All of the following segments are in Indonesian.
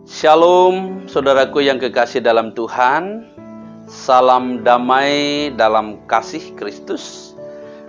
Shalom, saudaraku yang kekasih dalam Tuhan. Salam damai dalam kasih Kristus.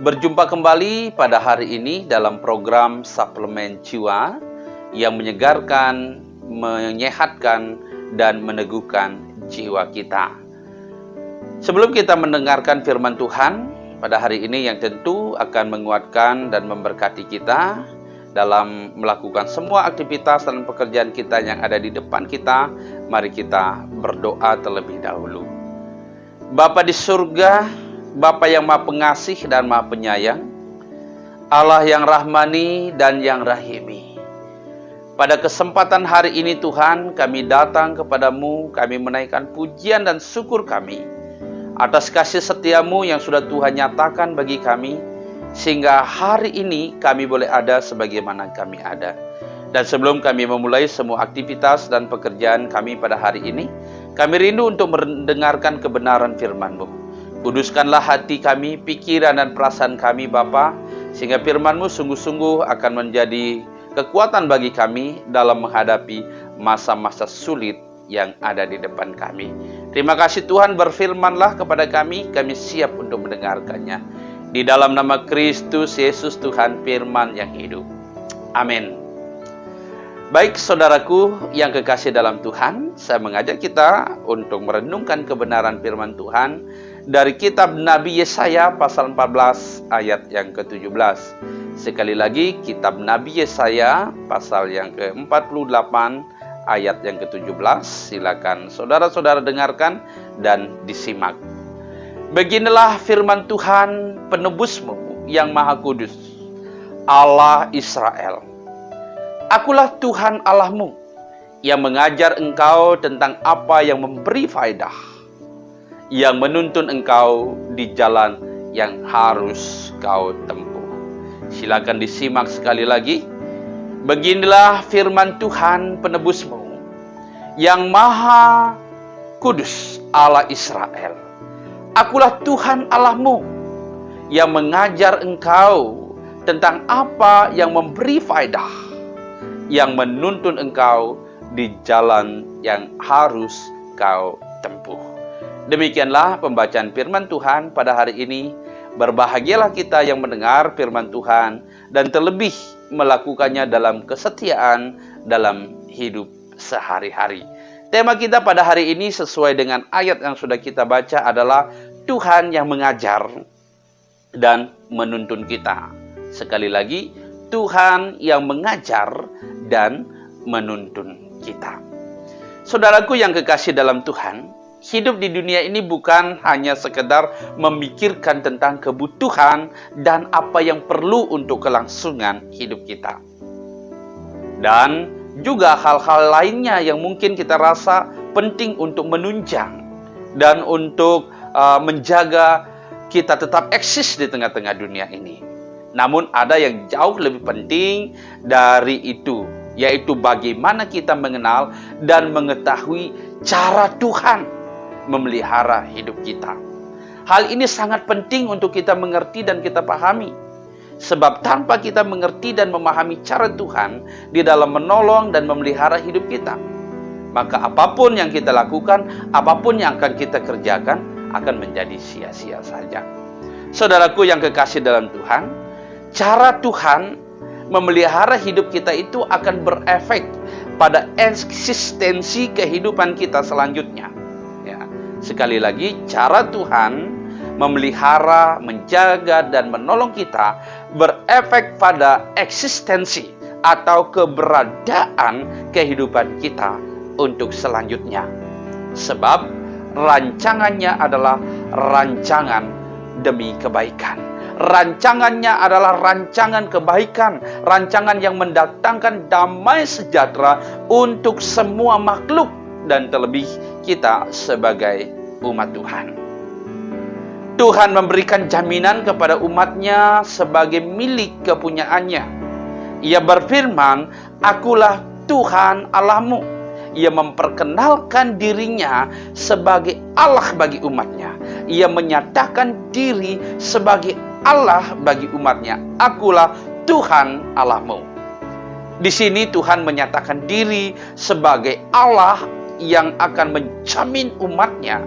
Berjumpa kembali pada hari ini dalam program Suplemen Jiwa yang menyegarkan, menyehatkan, dan meneguhkan jiwa kita. Sebelum kita mendengarkan firman Tuhan pada hari ini yang tentu akan menguatkan dan memberkati kita dalam melakukan semua aktivitas dan pekerjaan kita yang ada di depan kita, mari kita berdoa terlebih dahulu. Bapa di surga, Bapa yang Maha Pengasih dan Maha Penyayang, Allah yang Rahmani dan yang Rahimi. Pada kesempatan hari ini Tuhan, kami datang kepadamu, kami menaikkan pujian dan syukur kami atas kasih setiamu yang sudah Tuhan nyatakan bagi kami, sehingga hari ini kami boleh ada sebagaimana kami ada. Dan sebelum kami memulai semua aktivitas dan pekerjaan kami pada hari ini, kami rindu untuk mendengarkan kebenaran firman-Mu. Kuduskanlah hati kami, pikiran dan perasaan kami Bapa, sehingga firman-Mu sungguh-sungguh akan menjadi kekuatan bagi kami dalam menghadapi masa-masa sulit yang ada di depan kami. Terima kasih Tuhan, berfirmanlah kepada kami siap untuk mendengarkannya. Di dalam nama Kristus Yesus Tuhan firman yang hidup. Amin. Baik saudaraku yang kekasih dalam Tuhan, saya mengajak kita untuk merenungkan kebenaran firman Tuhan dari kitab Nabi Yesaya pasal 14 ayat yang ke-17. Sekali lagi, kitab Nabi Yesaya pasal yang ke-48 ayat yang ke-17. Silakan saudara-saudara dengarkan dan disimak. Beginilah firman Tuhan penebusmu yang Maha Kudus, Allah Israel. Akulah Tuhan Allahmu yang mengajar engkau tentang apa yang memberi faedah, yang menuntun engkau di jalan yang harus kau tempuh. Silakan disimak sekali lagi. Beginilah firman Tuhan penebusmu yang Maha Kudus, Allah Israel. Akulah Tuhan Allahmu yang mengajar engkau tentang apa yang memberi faedah, yang menuntun engkau di jalan yang harus kau tempuh. Demikianlah pembacaan firman Tuhan pada hari ini. Berbahagialah kita yang mendengar firman Tuhan dan terlebih melakukannya dalam kesetiaan dalam hidup sehari-hari. Tema kita pada hari ini sesuai dengan ayat yang sudah kita baca adalah Tuhan yang mengajar dan menuntun kita. Sekali lagi, Tuhan yang mengajar dan menuntun kita. Saudaraku yang kekasih dalam Tuhan, hidup di dunia ini bukan hanya sekedar memikirkan tentang kebutuhan dan apa yang perlu untuk kelangsungan hidup kita. Dan juga hal-hal lainnya yang mungkin kita rasa penting untuk menunjang dan untuk menjaga kita tetap eksis di tengah-tengah dunia ini. Namun ada yang jauh lebih penting dari itu, yaitu bagaimana kita mengenal dan mengetahui cara Tuhan memelihara hidup kita. Hal ini sangat penting untuk kita mengerti dan kita pahami. Sebab tanpa kita mengerti dan memahami cara Tuhan di dalam menolong dan memelihara hidup kita, maka apapun yang kita lakukan, apapun yang akan kita kerjakan, akan menjadi sia-sia saja. Saudaraku yang kekasih dalam Tuhan, cara Tuhan memelihara hidup kita itu akan berefek pada eksistensi kehidupan kita selanjutnya. Ya, sekali lagi, cara Tuhan memelihara, menjaga, dan menolong kita berefek pada eksistensi atau keberadaan kehidupan kita untuk selanjutnya. Sebab rancangannya adalah rancangan demi kebaikan. Rancangannya adalah rancangan kebaikan, rancangan yang mendatangkan damai sejahtera untuk semua makhluk dan terlebih kita sebagai umat Tuhan. Tuhan memberikan jaminan kepada umatnya sebagai milik kepunyaannya. Ia berfirman, akulah Tuhan Allahmu. Ia memperkenalkan dirinya sebagai Allah bagi umatnya. Ia menyatakan diri sebagai Allah bagi umatnya. Akulah Tuhan Allahmu. Di sini Tuhan menyatakan diri sebagai Allah yang akan menjamin umatnya.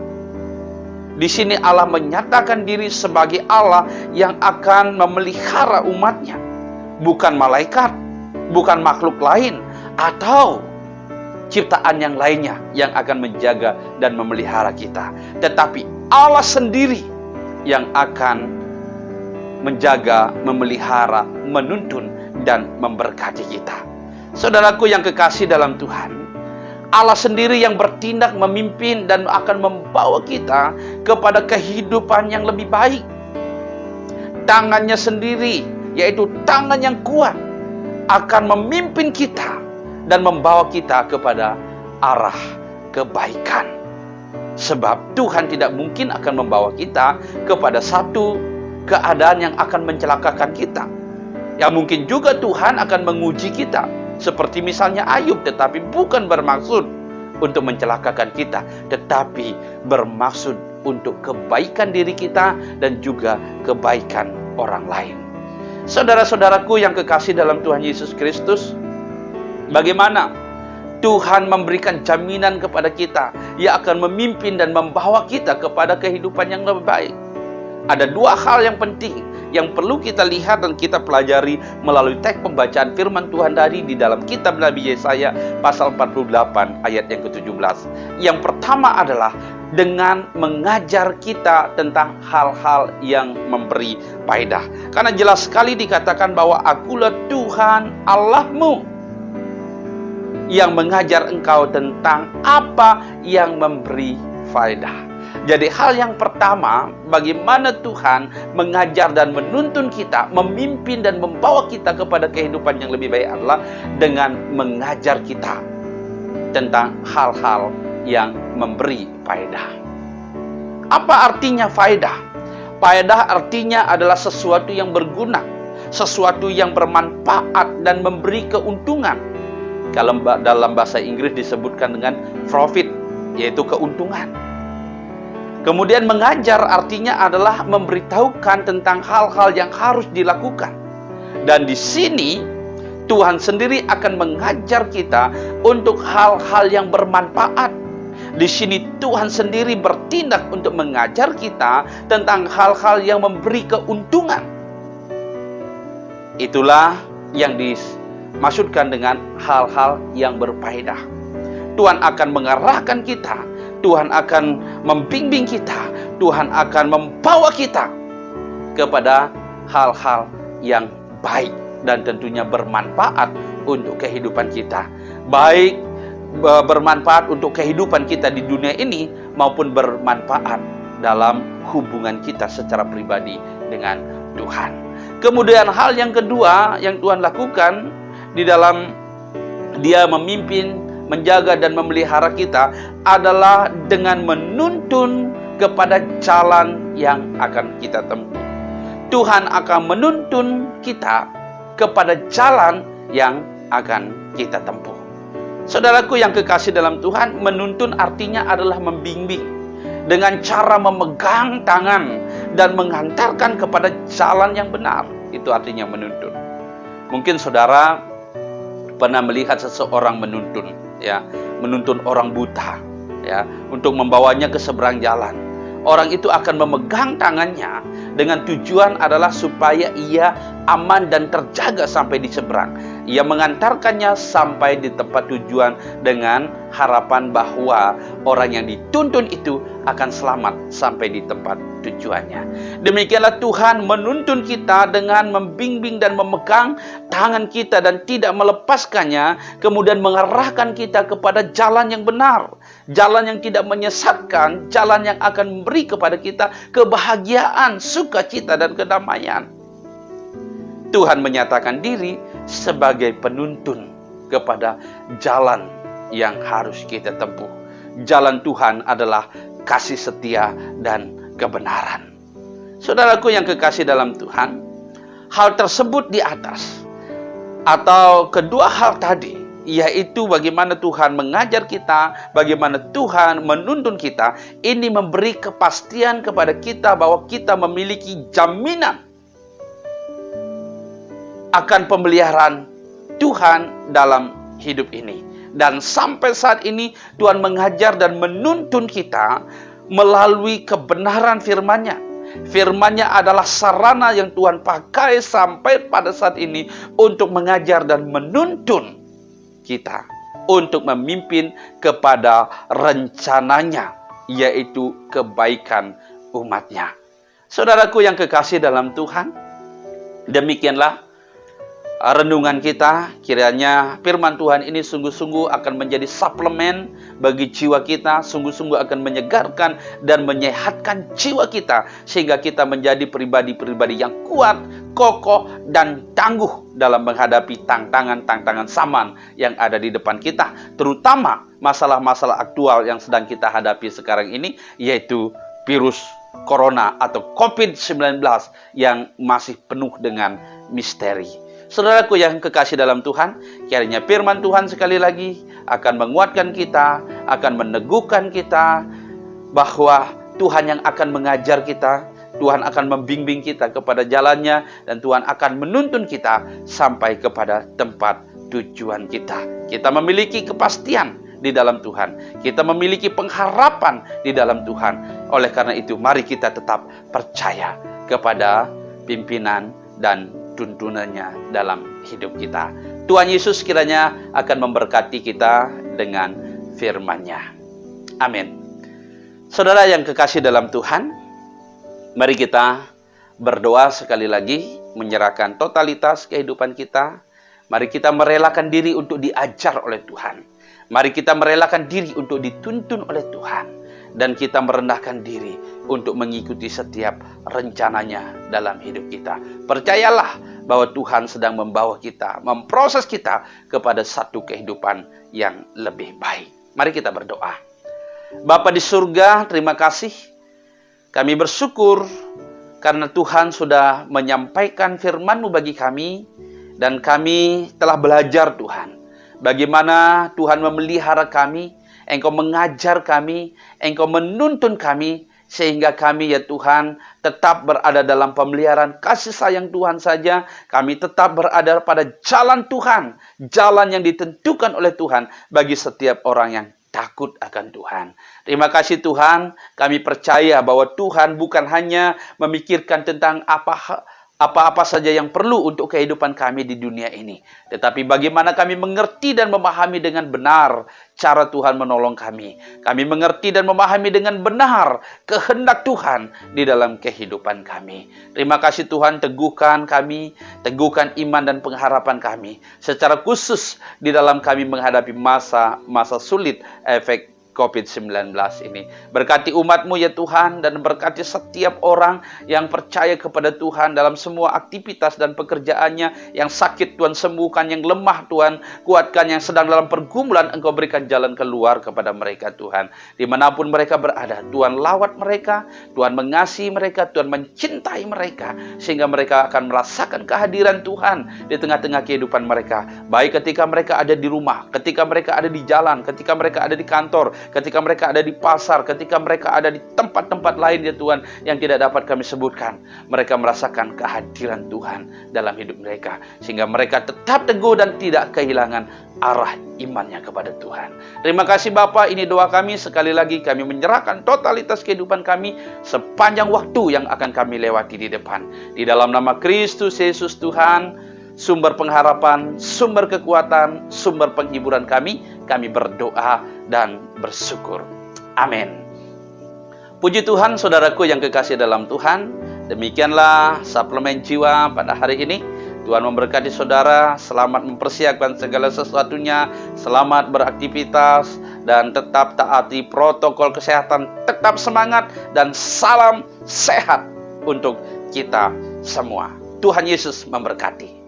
Di sini Allah menyatakan diri sebagai Allah yang akan memelihara umatnya. Bukan malaikat, bukan makhluk lain, atau ciptaan yang lainnya yang akan menjaga dan memelihara kita. Tetapi Allah sendiri yang akan menjaga, memelihara, menuntun, dan memberkati kita. Saudaraku yang kekasih dalam Tuhan, Allah sendiri yang bertindak memimpin dan akan membawa kita kepada kehidupan yang lebih baik. Tangannya sendiri, yaitu tangan yang kuat, akan memimpin kita dan membawa kita kepada arah kebaikan. Sebab Tuhan tidak mungkin akan membawa kita kepada satu keadaan yang akan mencelakakan kita. Ya mungkin juga Tuhan akan menguji kita, seperti misalnya Ayub, tetapi bukan bermaksud untuk mencelakakan kita, tetapi bermaksud untuk kebaikan diri kita dan juga kebaikan orang lain. Saudara-saudaraku yang kekasih dalam Tuhan Yesus Kristus, bagaimana Tuhan memberikan jaminan kepada kita yang akan memimpin dan membawa kita kepada kehidupan yang lebih baik? Ada dua hal yang penting yang perlu kita lihat dan kita pelajari melalui teks pembacaan firman Tuhan tadi di dalam kitab Nabi Yesaya pasal 48 ayat yang ke-17. Yang pertama adalah dengan mengajar kita tentang hal-hal yang memberi faedah. Karena jelas sekali dikatakan bahwa Akulah Tuhan Allahmu yang mengajar engkau tentang apa yang memberi faedah. Jadi hal yang pertama, bagaimana Tuhan mengajar dan menuntun kita, memimpin dan membawa kita kepada kehidupan yang lebih baik adalah dengan mengajar kita tentang hal-hal yang memberi faedah. Apa artinya faedah? Faedah artinya adalah sesuatu yang berguna, sesuatu yang bermanfaat dan memberi keuntungan. Kalau dalam bahasa Inggris disebutkan dengan profit, yaitu keuntungan. Kemudian mengajar artinya adalah memberitahukan tentang hal-hal yang harus dilakukan. Dan di sini Tuhan sendiri akan mengajar kita untuk hal-hal yang bermanfaat. Di sini Tuhan sendiri bertindak untuk mengajar kita tentang hal-hal yang memberi keuntungan. Itulah yang dimaksudkan dengan hal-hal yang berfaedah. Tuhan akan mengarahkan kita, Tuhan akan membimbing kita, Tuhan akan membawa kita kepada hal-hal yang baik dan tentunya bermanfaat untuk kehidupan kita. Baik bermanfaat untuk kehidupan kita di dunia ini maupun bermanfaat dalam hubungan kita secara pribadi dengan Tuhan. Kemudian hal yang kedua yang Tuhan lakukan di dalam Dia memimpin, menjaga dan memelihara kita adalah dengan menuntun kepada jalan yang akan kita tempuh. Tuhan akan menuntun kita kepada jalan yang akan kita tempuh. Saudaraku yang kekasih dalam Tuhan, menuntun artinya adalah membimbing dengan cara memegang tangan dan mengantarkan kepada jalan yang benar. Itu artinya menuntun. Mungkin saudara pernah melihat seseorang menuntun, ya, menuntun orang buta, ya, untuk membawanya ke seberang jalan. Orang itu akan memegang tangannya dengan tujuan adalah supaya ia aman dan terjaga sampai di seberang. Ia mengantarkannya sampai di tempat tujuan dengan harapan bahwa orang yang dituntun itu akan selamat sampai di tempat tujuannya. Demikianlah Tuhan menuntun kita dengan membimbing dan memegang tangan kita dan tidak melepaskannya, kemudian mengarahkan kita kepada jalan yang benar, jalan yang tidak menyesatkan, jalan yang akan memberi kepada kita kebahagiaan, sukacita dan kedamaian. Tuhan menyatakan diri sebagai penuntun kepada jalan yang harus kita tempuh. Jalan Tuhan adalah kasih setia dan kebenaran. Saudaraku yang kekasih dalam Tuhan, hal tersebut di atas, atau kedua hal tadi, yaitu bagaimana Tuhan mengajar kita, bagaimana Tuhan menuntun kita, ini memberi kepastian kepada kita bahwa kita memiliki jaminan akan pemeliharaan Tuhan dalam hidup ini. Dan sampai saat ini Tuhan mengajar dan menuntun kita melalui kebenaran firman-Nya. Firman-Nya adalah sarana yang Tuhan pakai sampai pada saat ini untuk mengajar dan menuntun kita untuk memimpin kepada rencananya, yaitu kebaikan umat-Nya. Saudaraku yang kekasih dalam Tuhan, demikianlah renungan kita. Kiranya firman Tuhan ini sungguh-sungguh akan menjadi suplemen bagi jiwa kita, sungguh-sungguh akan menyegarkan dan menyehatkan jiwa kita, sehingga kita menjadi pribadi-pribadi yang kuat, kokoh, dan tangguh dalam menghadapi tantangan-tantangan zaman yang ada di depan kita, terutama masalah-masalah aktual yang sedang kita hadapi sekarang ini, yaitu virus Corona atau COVID-19 yang masih penuh dengan misteri. Saudaraku yang kekasih dalam Tuhan, kiranya firman Tuhan sekali lagi akan menguatkan kita, akan meneguhkan kita, bahwa Tuhan yang akan mengajar kita, Tuhan akan membimbing kita kepada jalannya, dan Tuhan akan menuntun kita sampai kepada tempat tujuan kita. Kita memiliki kepastian di dalam Tuhan. Kita memiliki pengharapan di dalam Tuhan. Oleh karena itu, mari kita tetap percaya kepada pimpinan dan tuntunannya dalam hidup kita. Tuhan Yesus kiranya akan memberkati kita dengan firman-Nya. Amin. Saudara yang kekasih dalam Tuhan, mari kita berdoa sekali lagi, menyerahkan totalitas kehidupan kita. Mari kita merelakan diri untuk diajar oleh Tuhan. Mari kita merelakan diri untuk dituntun oleh Tuhan. Dan kita merendahkan diri untuk mengikuti setiap rencananya dalam hidup kita. Percayalah bahwa Tuhan sedang membawa kita, memproses kita kepada satu kehidupan yang lebih baik. Mari kita berdoa. Bapa di surga, terima kasih. Kami bersyukur karena Tuhan sudah menyampaikan firman-Mu bagi kami. Dan kami telah belajar Tuhan, bagaimana Tuhan memelihara kami, Engkau mengajar kami, Engkau menuntun kami, sehingga kami ya Tuhan tetap berada dalam pemeliharaan kasih sayang Tuhan saja. Kami tetap berada pada jalan Tuhan, jalan yang ditentukan oleh Tuhan bagi setiap orang yang takut akan Tuhan. Terima kasih Tuhan, kami percaya bahwa Tuhan bukan hanya memikirkan tentang apa-apa saja yang perlu untuk kehidupan kami di dunia ini, tetapi bagaimana kami mengerti dan memahami dengan benar cara Tuhan menolong kami. Kami mengerti dan memahami dengan benar kehendak Tuhan di dalam kehidupan kami. Terima kasih Tuhan, teguhkan kami, teguhkan iman dan pengharapan kami, secara khusus di dalam kami menghadapi masa sulit efek COVID-19 ini. Berkati umat-Mu ya Tuhan, dan berkati setiap orang yang percaya kepada Tuhan dalam semua aktivitas dan pekerjaannya. Yang sakit Tuhan sembuhkan, yang lemah Tuhan kuatkan, yang sedang dalam pergumulan Engkau berikan jalan keluar kepada mereka Tuhan. Dimanapun mereka berada, Tuhan lawat mereka, Tuhan mengasihi mereka, Tuhan mencintai mereka, sehingga mereka akan merasakan kehadiran Tuhan di tengah-tengah kehidupan mereka. Baik ketika mereka ada di rumah, ketika mereka ada di jalan, ketika mereka ada di kantor, ketika mereka ada di pasar, ketika mereka ada di tempat-tempat lain ya Tuhan yang tidak dapat kami sebutkan. Mereka merasakan kehadiran Tuhan dalam hidup mereka, sehingga mereka tetap teguh dan tidak kehilangan arah imannya kepada Tuhan. Terima kasih Bapa, ini doa kami. Sekali lagi kami menyerahkan totalitas kehidupan kami sepanjang waktu yang akan kami lewati di depan. Di dalam nama Kristus Yesus Tuhan, sumber pengharapan, sumber kekuatan, sumber penghiburan kami berdoa dan bersyukur. Amin. Puji Tuhan, saudaraku yang kekasih dalam Tuhan. Demikianlah suplemen jiwa pada hari ini. Tuhan memberkati saudara, selamat mempersiapkan segala sesuatunya, selamat beraktivitas, dan tetap taati protokol kesehatan, tetap semangat, dan salam sehat untuk kita semua. Tuhan Yesus memberkati.